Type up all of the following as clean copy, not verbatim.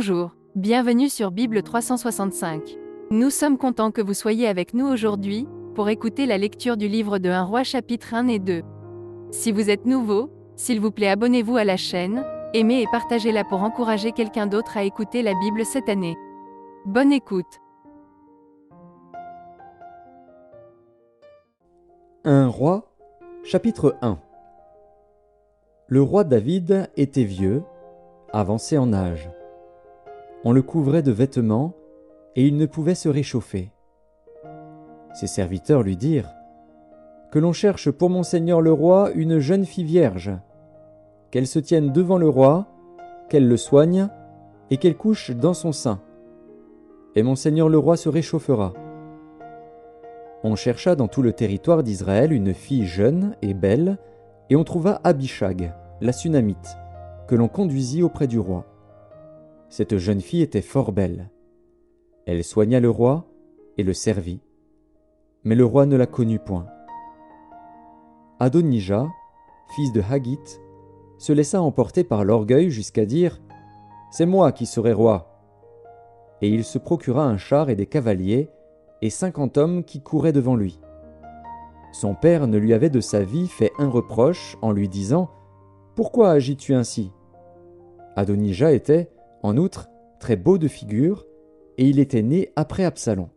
Bonjour, bienvenue sur Bible 365. Nous sommes contents que vous soyez avec nous aujourd'hui, pour écouter la lecture du livre de 1 Roi chapitres 1 et 2. Si vous êtes nouveau, s'il vous plaît abonnez-vous à la chaîne, aimez et partagez-la pour encourager quelqu'un d'autre à écouter la Bible cette année. Bonne écoute. 1 Roi, chapitre 1. Le roi David était vieux, avancé en âge. On le couvrait de vêtements, et il ne pouvait se réchauffer. Ses serviteurs lui dirent : « Que l'on cherche pour mon seigneur le roi une jeune fille vierge, qu'elle se tienne devant le roi, qu'elle le soigne, et qu'elle couche dans son sein. Et mon seigneur le roi se réchauffera. » On chercha dans tout le territoire d'Israël une fille jeune et belle, et on trouva Abishag, la Sunamite, que l'on conduisit auprès du roi. Cette jeune fille était fort belle. Elle soigna le roi et le servit, mais le roi ne la connut point. Adonija, fils de Haggith, se laissa emporter par l'orgueil jusqu'à dire : « C'est moi qui serai roi. » Et il se procura un char et des cavaliers, et 50 hommes qui couraient devant lui. Son père ne lui avait de sa vie fait un reproche en lui disant : « Pourquoi agis-tu ainsi ?» Adonija était, en outre, très beau de figure, et il était né après Absalom.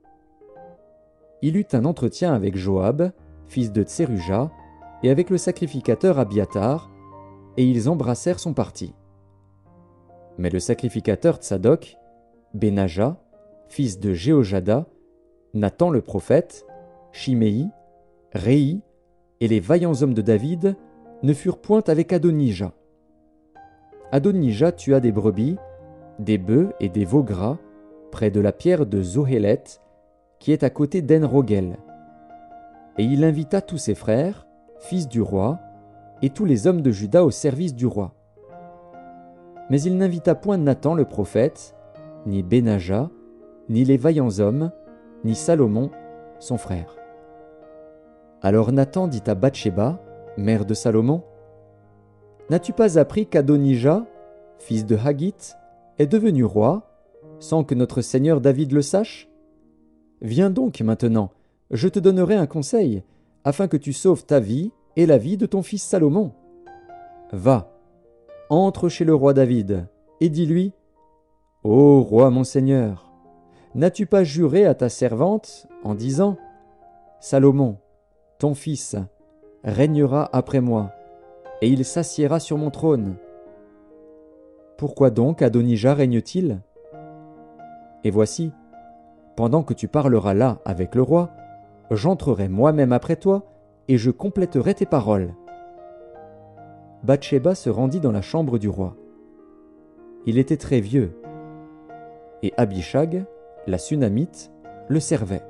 Il eut un entretien avec Joab, fils de Tseruja, et avec le sacrificateur Abiatar, et ils embrassèrent son parti. Mais le sacrificateur Tsadok, Benaja, fils de Jéhojada, Nathan le prophète, Shimei, Réi et les vaillants hommes de David ne furent point avec Adonija. Adonija tua des brebis, des bœufs et des veaux gras près de la pierre de Zohélet, qui est à côté d'En-Rogel. Et il invita tous ses frères, fils du roi, et tous les hommes de Juda au service du roi. Mais il n'invita point Nathan le prophète, ni Benaja, ni les vaillants hommes, ni Salomon, son frère. Alors Nathan dit à Bathsheba, mère de Salomon : « N'as-tu pas appris qu'Adonija, fils de Haggith, est devenu roi, sans que notre seigneur David le sache ? Viens donc maintenant, je te donnerai un conseil, afin que tu sauves ta vie et la vie de ton fils Salomon. Va, entre chez le roi David, et dis-lui : Ô roi mon seigneur, n'as-tu pas juré à ta servante en disant : Salomon, ton fils, régnera après moi, et il s'assiera sur mon trône. Pourquoi donc Adonija règne-t-il ? Et voici, pendant que tu parleras là avec le roi, j'entrerai moi-même après toi, et je compléterai tes paroles. » Bathsheba se rendit dans la chambre du roi. Il était très vieux, et Abishag, la Sunamite, le servait.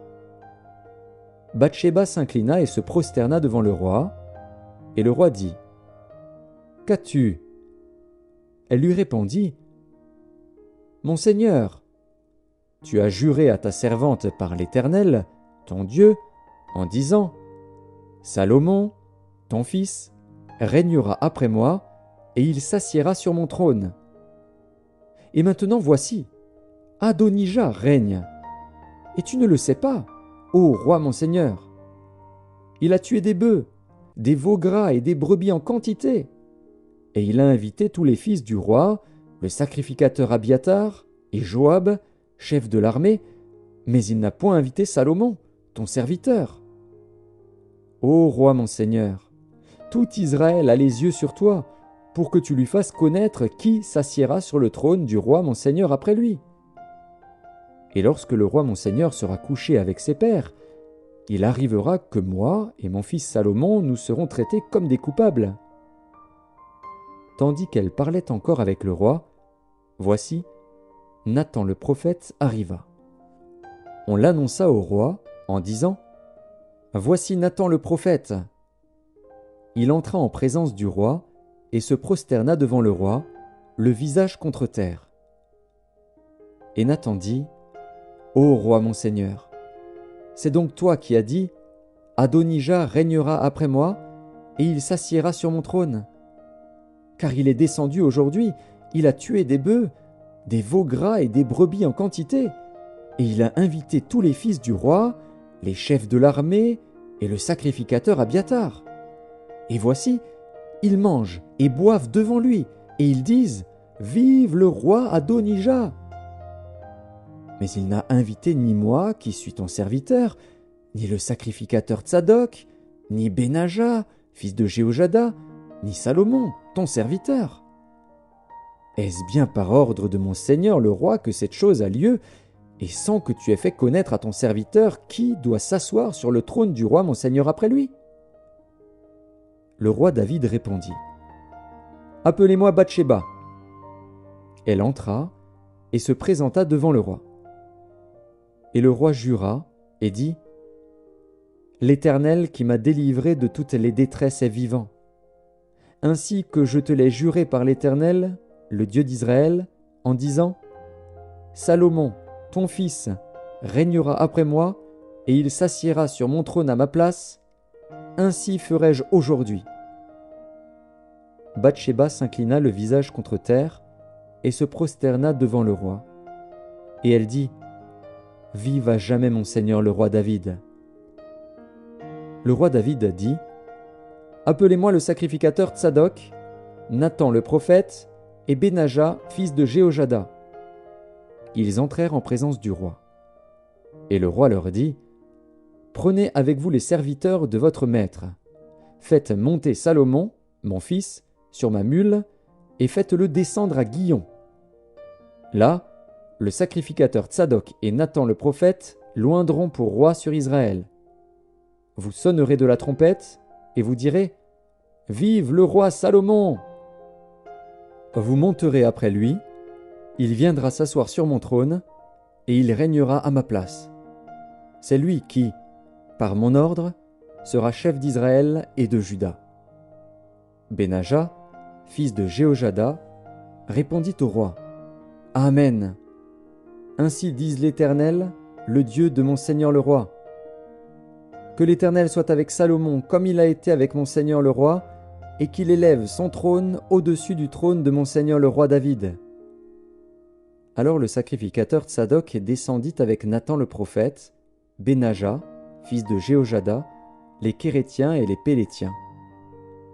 Bathsheba s'inclina et se prosterna devant le roi, et le roi dit : « Qu'as-tu ? » Elle lui répondit : « Mon seigneur, tu as juré à ta servante par l'Éternel, ton Dieu, en disant : Salomon, ton fils, régnera après moi, et il s'assiera sur mon trône. Et maintenant voici, Adonija règne, et tu ne le sais pas, ô roi mon seigneur. Il a tué des bœufs, des veaux gras et des brebis en quantité, et il a invité tous les fils du roi, le sacrificateur Abiatar et Joab, chef de l'armée, mais il n'a point invité Salomon, ton serviteur. Ô roi mon seigneur, tout Israël a les yeux sur toi, pour que tu lui fasses connaître qui s'assiera sur le trône du roi mon seigneur après lui. Et lorsque le roi mon seigneur sera couché avec ses pères, il arrivera que moi et mon fils Salomon nous serons traités comme des coupables. » Tandis qu'elle parlait encore avec le roi, voici, Nathan le prophète arriva. On l'annonça au roi en disant : « Voici Nathan le prophète. » Il entra en présence du roi et se prosterna devant le roi, le visage contre terre. Et Nathan dit : « Ô roi mon seigneur, c'est donc toi qui as dit : Adonija régnera après moi, et il s'assiera sur mon trône. Car il est descendu aujourd'hui, il a tué des bœufs, des veaux gras et des brebis en quantité, et il a invité tous les fils du roi, les chefs de l'armée et le sacrificateur Abiatar. Et voici, ils mangent et boivent devant lui, et ils disent « Vive le roi Adonija !» Mais il n'a invité ni moi, qui suis ton serviteur, ni le sacrificateur Tsadok, ni Benaja, fils de Jéhojada, ni Salomon, ton serviteur. Est-ce bien par ordre de mon seigneur le roi que cette chose a lieu, et sans que tu aies fait connaître à ton serviteur qui doit s'asseoir sur le trône du roi mon seigneur après lui ?» Le roi David répondit « Appelez-moi Bathsheba. » Elle entra et se présenta devant le roi. Et le roi jura et dit « L'Éternel qui m'a délivré de toutes les détresses est vivant. Ainsi que je te l'ai juré par l'Éternel, le Dieu d'Israël, en disant « Salomon, ton fils, régnera après moi, et il s'assiera sur mon trône à ma place. Ainsi ferai-je aujourd'hui. » Bathsheba s'inclina le visage contre terre et se prosterna devant le roi. Et elle dit « Vive à jamais mon seigneur le roi David. » Le roi David dit « Appelez-moi le sacrificateur Tsadok, Nathan le prophète et Benaja, fils de Jéhojada. » Ils entrèrent en présence du roi. Et le roi leur dit « Prenez avec vous les serviteurs de votre maître. Faites monter Salomon, mon fils, sur ma mule, et faites-le descendre à Guillon. Là, le sacrificateur Tsadok et Nathan le prophète l'oindront pour roi sur Israël. Vous sonnerez de la trompette, et vous direz « Vive le roi Salomon !» Vous monterez après lui, il viendra s'asseoir sur mon trône, et il régnera à ma place. C'est lui qui, par mon ordre, sera chef d'Israël et de Juda. Benaja, fils de Jéhojada, répondit au roi « Amen. Ainsi dise l'Éternel, le Dieu de mon seigneur le roi. Que l'Éternel soit avec Salomon comme il a été avec mon seigneur le roi, et qu'il élève son trône au-dessus du trône de mon seigneur le roi David. » Alors le sacrificateur Tsadok descendit avec Nathan le prophète, Benaja, fils de Jéhojada, les Kérétiens et les Pélétiens.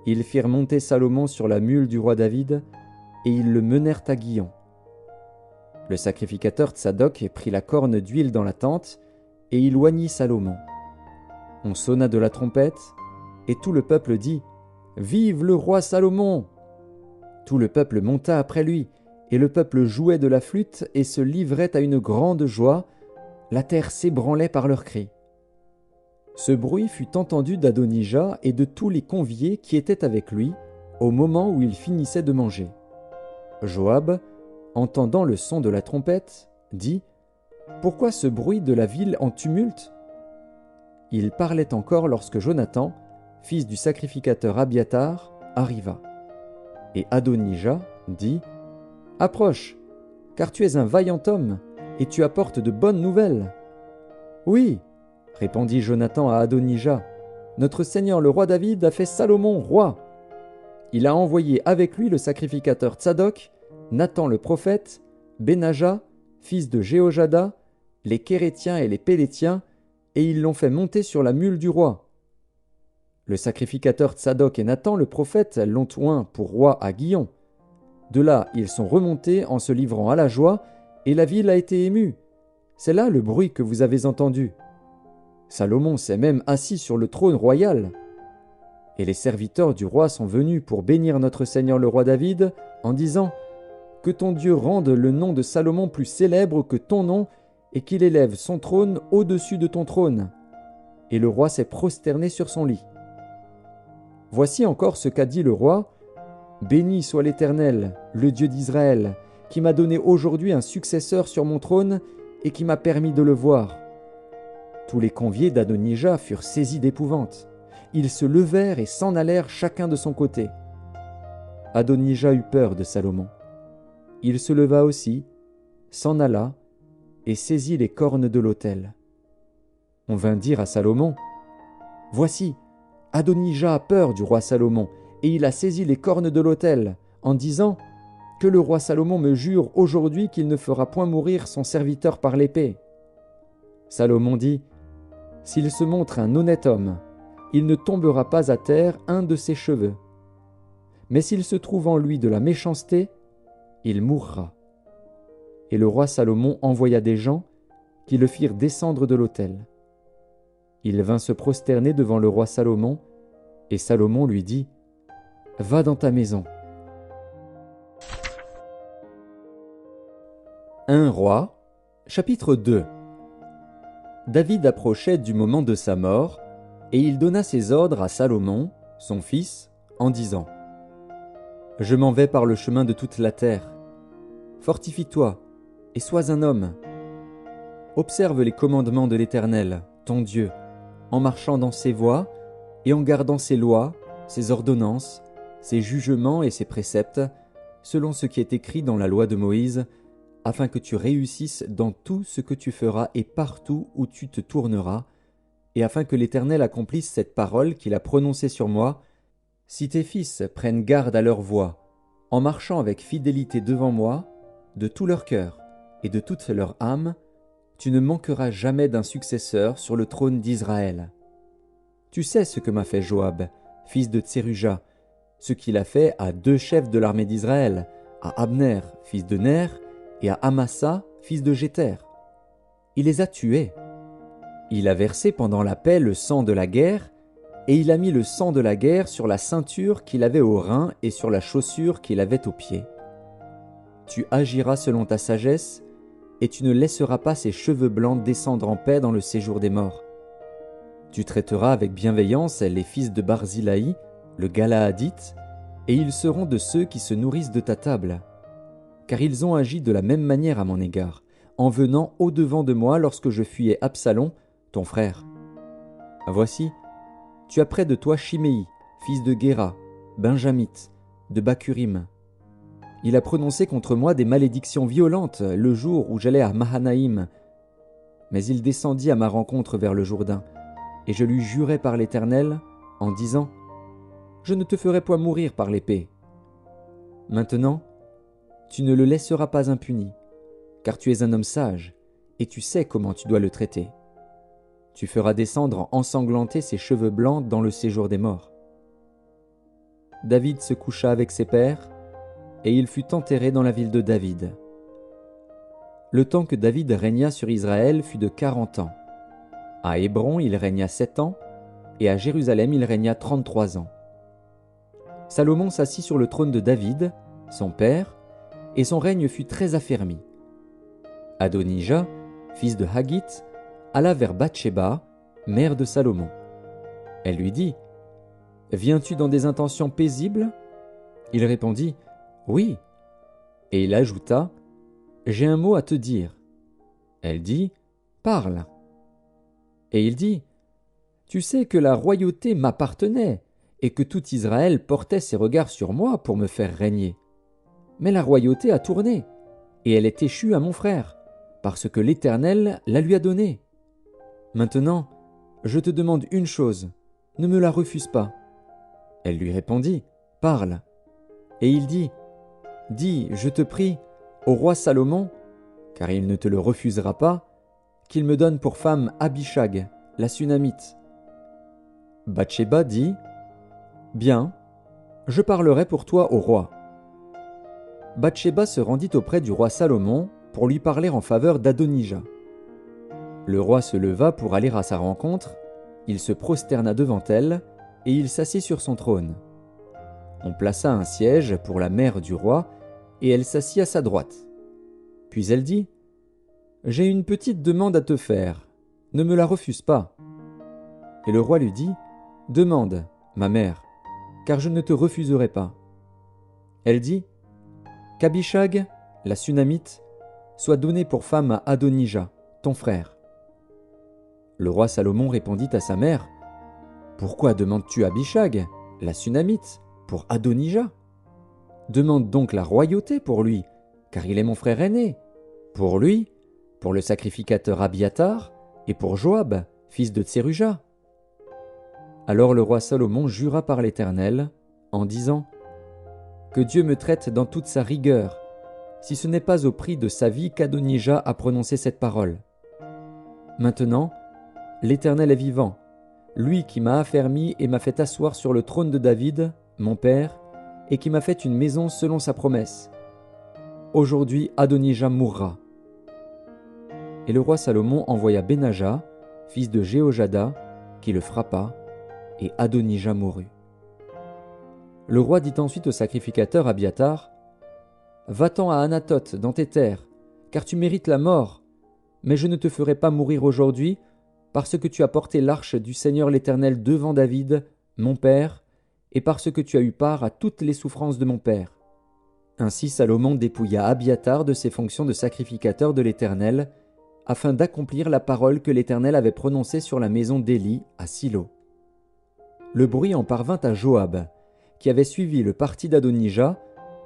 Ils firent monter Salomon sur la mule du roi David, et ils le menèrent à Guillon. Le sacrificateur Tsadok prit la corne d'huile dans la tente, et il oignit Salomon. On sonna de la trompette, et tout le peuple dit « Vive le roi Salomon !» Tout le peuple monta après lui, et le peuple jouait de la flûte et se livrait à une grande joie. La terre s'ébranlait par leurs cris. Ce bruit fut entendu d'Adonija et de tous les conviés qui étaient avec lui au moment où il finissait de manger. Joab, entendant le son de la trompette, dit « Pourquoi ce bruit de la ville en tumulte ?» Il parlait encore lorsque Jonathan, fils du sacrificateur Abiatar, arriva. Et Adonija dit « Approche, car tu es un vaillant homme, et tu apportes de bonnes nouvelles. » « Oui, répondit Jonathan à Adonija, notre seigneur le roi David a fait Salomon roi. Il a envoyé avec lui le sacrificateur Tsadok, Nathan le prophète, Benaja, fils de Jéhojada, les Kérétiens et les Pélétiens, et ils l'ont fait monter sur la mule du roi. Le sacrificateur Tsadok et Nathan le prophète l'ont oint pour roi à Guillon. De là, ils sont remontés en se livrant à la joie, et la ville a été émue. C'est là le bruit que vous avez entendu. Salomon s'est même assis sur le trône royal. Et les serviteurs du roi sont venus pour bénir notre Seigneur le roi David, en disant « Que ton Dieu rende le nom de Salomon plus célèbre que ton nom, et qu'il élève son trône au-dessus de ton trône. » Et le roi s'est prosterné sur son lit. Voici encore ce qu'a dit le roi. « Béni soit l'Éternel, le Dieu d'Israël, qui m'a donné aujourd'hui un successeur sur mon trône et qui m'a permis de le voir. » Tous les conviés d'Adonija furent saisis d'épouvante. Ils se levèrent et s'en allèrent chacun de son côté. Adonija eut peur de Salomon. Il se leva aussi, s'en alla et saisit les cornes de l'autel. On vint dire à Salomon « Voici, Adonija a peur du roi Salomon, et il a saisi les cornes de l'autel, en disant que le roi Salomon me jure aujourd'hui qu'il ne fera point mourir son serviteur par l'épée. » Salomon dit, « S'il se montre un honnête homme, il ne tombera pas à terre un de ses cheveux. Mais s'il se trouve en lui de la méchanceté, il mourra. » Et le roi Salomon envoya des gens qui le firent descendre de l'autel. Il vint se prosterner devant le roi Salomon, et Salomon lui dit, « Va dans ta maison. » 1 Roi, chapitre 2. David approchait du moment de sa mort, et il donna ses ordres à Salomon, son fils, en disant, « Je m'en vais par le chemin de toute la terre. Fortifie-toi, et sois un homme. Observe les commandements de l'Éternel, ton Dieu, en marchant dans ses voies, et en gardant ses lois, ses ordonnances, ses jugements et ses préceptes, selon ce qui est écrit dans la loi de Moïse, afin que tu réussisses dans tout ce que tu feras et partout où tu te tourneras, et afin que l'Éternel accomplisse cette parole qu'il a prononcée sur moi, si tes fils prennent garde à leur voie, en marchant avec fidélité devant moi, de tout leur cœur et de toute leur âme, tu ne manqueras jamais d'un successeur sur le trône d'Israël. Tu sais ce que m'a fait Joab, fils de Tseruja, ce qu'il a fait à 2 chefs de l'armée d'Israël, à Abner, fils de Ner, et à Amasa, fils de Jéter. Il les a tués. Il a versé pendant la paix le sang de la guerre, et il a mis le sang de la guerre sur la ceinture qu'il avait au rein et sur la chaussure qu'il avait au pied. Tu agiras selon ta sagesse, et tu ne laisseras pas ses cheveux blancs descendre en paix dans le séjour des morts. Tu traiteras avec bienveillance les fils de Barzilaï, le Galaadite, et ils seront de ceux qui se nourrissent de ta table. Car ils ont agi de la même manière à mon égard, en venant au-devant de moi lorsque je fuyais Absalom, ton frère. Voici, tu as près de toi Shimei, fils de Guéra, benjamite, de Bakurim. Il a prononcé contre moi des malédictions violentes le jour où j'allais à Mahanaïm. Mais il descendit à ma rencontre vers le Jourdain, et je lui jurai par l'Éternel, en disant, « Je ne te ferai point mourir par l'épée. » Maintenant, tu ne le laisseras pas impuni, car tu es un homme sage, et tu sais comment tu dois le traiter. Tu feras descendre ensanglantés ses cheveux blancs dans le séjour des morts. David se coucha avec ses pères, et il fut enterré dans la ville de David. Le temps que David régna sur Israël fut de 40 ans. À Hébron, il régna 7 ans, et à Jérusalem, il régna 33 ans. Salomon s'assit sur le trône de David, son père, et son règne fut très affermi. Adonija, fils de Haggith, alla vers Bathsheba, mère de Salomon. Elle lui dit, « Viens-tu dans des intentions paisibles ?» Il répondit, « Oui. » Et il ajouta, « J'ai un mot à te dire. » Elle dit, « Parle. » Et il dit, « Tu sais que la royauté m'appartenait, et que tout Israël portait ses regards sur moi pour me faire régner. Mais la royauté a tourné, et elle est échue à mon frère, parce que l'Éternel la lui a donnée. Maintenant, je te demande une chose, ne me la refuse pas. » Elle lui répondit, « Parle. » Et il dit, « Dis, je te prie, au roi Salomon, car il ne te le refusera pas, qu'il me donne pour femme Abishag, la Sunamite. » Bathsheba dit, « Bien, je parlerai pour toi au roi. » Bathsheba se rendit auprès du roi Salomon pour lui parler en faveur d'Adonija. Le roi se leva pour aller à sa rencontre, il se prosterna devant elle, et il s'assit sur son trône. On plaça un siège pour la mère du roi, et elle s'assit à sa droite. Puis elle dit, « J'ai une petite demande à te faire, ne me la refuse pas. » Et le roi lui dit, « Demande, ma mère, car je ne te refuserai pas. » Elle dit, « Qu'Abishag, la Sunamite, soit donnée pour femme à Adonija, ton frère. » Le roi Salomon répondit à sa mère, « Pourquoi demandes-tu Abishag, la Sunamite, pour Adonija? Demande donc la royauté pour lui, car il est mon frère aîné, pour lui, pour le sacrificateur Abiatar, et pour Joab, fils de Tseruja. » Alors le roi Salomon jura par l'Éternel, en disant, « que Dieu me traite dans toute sa rigueur, si ce n'est pas au prix de sa vie qu'Adonija a prononcé cette parole. Maintenant, l'Éternel est vivant, lui qui m'a affermi et m'a fait asseoir sur le trône de David, mon père, et qui m'a fait une maison selon sa promesse. Aujourd'hui, Adonija mourra. » Et le roi Salomon envoya Benaja, fils de Jéhojada, qui le frappa, et Adonija mourut. Le roi dit ensuite au sacrificateur Abiatar, « Va-t'en à Anathoth, dans tes terres, car tu mérites la mort, mais je ne te ferai pas mourir aujourd'hui, parce que tu as porté l'arche du Seigneur l'Éternel devant David, mon père, et parce que tu as eu part à toutes les souffrances de mon père. » Ainsi Salomon dépouilla Abiatar de ses fonctions de sacrificateur de l'Éternel, afin d'accomplir la parole que l'Éternel avait prononcée sur la maison d'Éli à Silo. Le bruit en parvint à Joab, qui avait suivi le parti d'Adonija,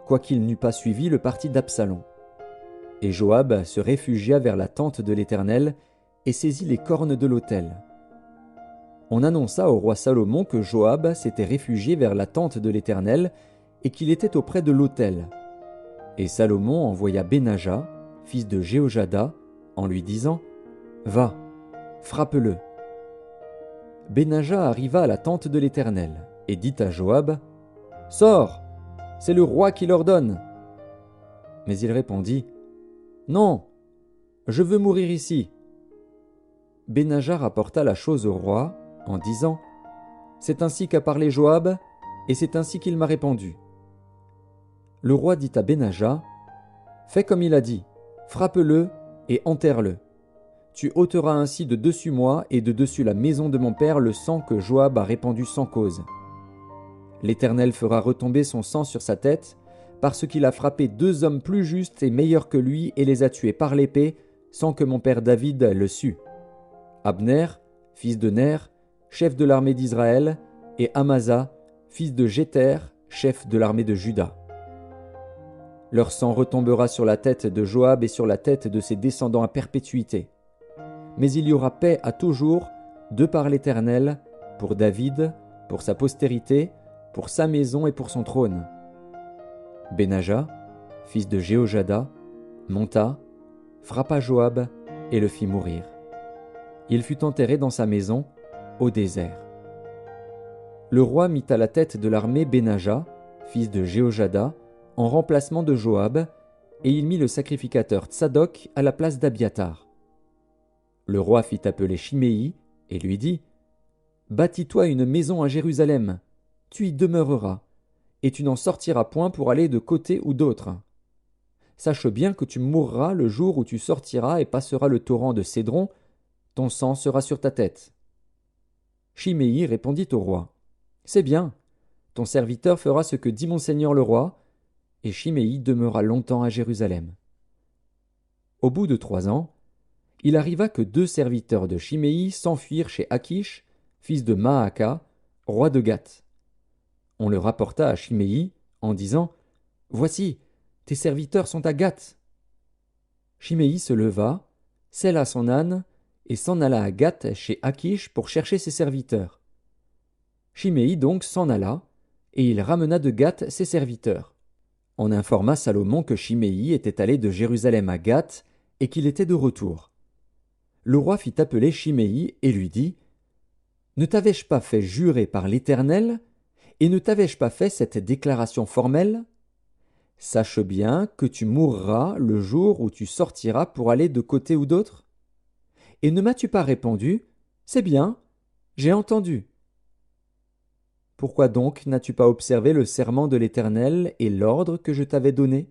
quoiqu'il n'eût pas suivi le parti d'Absalom. Et Joab se réfugia vers la tente de l'Éternel et saisit les cornes de l'autel. On annonça au roi Salomon que Joab s'était réfugié vers la tente de l'Éternel et qu'il était auprès de l'autel. Et Salomon envoya Benaja, fils de Jéhojada, en lui disant « Va, frappe-le. » Benaja arriva à la tente de l'Éternel et dit à Joab « Sors, c'est le roi qui l'ordonne. » Mais il répondit « Non, je veux mourir ici. » Benaja rapporta la chose au roi en disant « C'est ainsi qu'a parlé Joab, et c'est ainsi qu'il m'a répondu. » Le roi dit à Benaja « Fais comme il a dit, frappe-le et enterre-le. Tu ôteras ainsi de dessus moi et de dessus la maison de mon père le sang que Joab a répandu sans cause. L'Éternel fera retomber son sang sur sa tête, parce qu'il a frappé 2 hommes plus justes et meilleurs que lui et les a tués par l'épée, sans que mon père David le sût. Abner, fils de Ner, chef de l'armée d'Israël, et Amasa, fils de Jéter, chef de l'armée de Juda. Leur sang retombera sur la tête de Joab et sur la tête de ses descendants à perpétuité. Mais il y aura paix à toujours, de par l'Éternel, pour David, pour sa postérité, pour sa maison et pour son trône. » Benaja, fils de Jéhojada, monta, frappa Joab et le fit mourir. Il fut enterré dans sa maison, au désert. Le roi mit à la tête de l'armée Benaja, fils de Jéhojada, en remplacement de Joab, et il mit le sacrificateur Tsadok à la place d'Abiatar. Le roi fit appeler Shimei et lui dit « Bâtis-toi une maison à Jérusalem, tu y demeureras, et tu n'en sortiras point pour aller de côté ou d'autre. Sache bien que tu mourras le jour où tu sortiras et passeras le torrent de Cédron, ton sang sera sur ta tête. » Shimei répondit au roi « C'est bien, ton serviteur fera ce que dit mon seigneur le roi. » Et Shimei demeura longtemps à Jérusalem. Au bout de 3 ans, il arriva que 2 serviteurs de Shimei s'enfuirent chez Akish, fils de Maaka, roi de Gath. On le rapporta à Shimei en disant « Voici, tes serviteurs sont à Gath. » Shimei se leva, sella son âne, et s'en alla à Gath chez Akish pour chercher ses serviteurs. Shimei donc s'en alla, et il ramena de Gath ses serviteurs. On informa Salomon que Shimei était allé de Jérusalem à Gath et qu'il était de retour. Le roi fit appeler Shimei et lui dit « Ne t'avais-je pas fait jurer par l'Éternel, et ne t'avais-je pas fait cette déclaration formelle ? Sache bien que tu mourras le jour où tu sortiras pour aller de côté ou d'autre. Et ne m'as-tu pas répondu « C'est bien, j'ai entendu ». Pourquoi donc n'as-tu pas observé le serment de l'Éternel et l'ordre que je t'avais donné ? »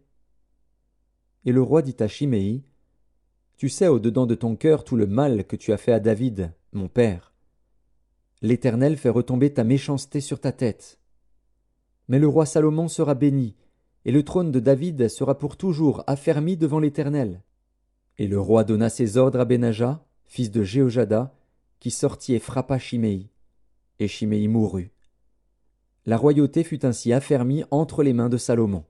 Et le roi dit à Shimei, « Tu sais au-dedans de ton cœur tout le mal que tu as fait à David, mon père. L'Éternel fait retomber ta méchanceté sur ta tête. Mais le roi Salomon sera béni, et le trône de David sera pour toujours affermi devant l'Éternel. » Et le roi donna ses ordres à Benaja, fils de Jéhojada, qui sortit et frappa Shimei. Et Shimei mourut. La royauté fut ainsi affermie entre les mains de Salomon.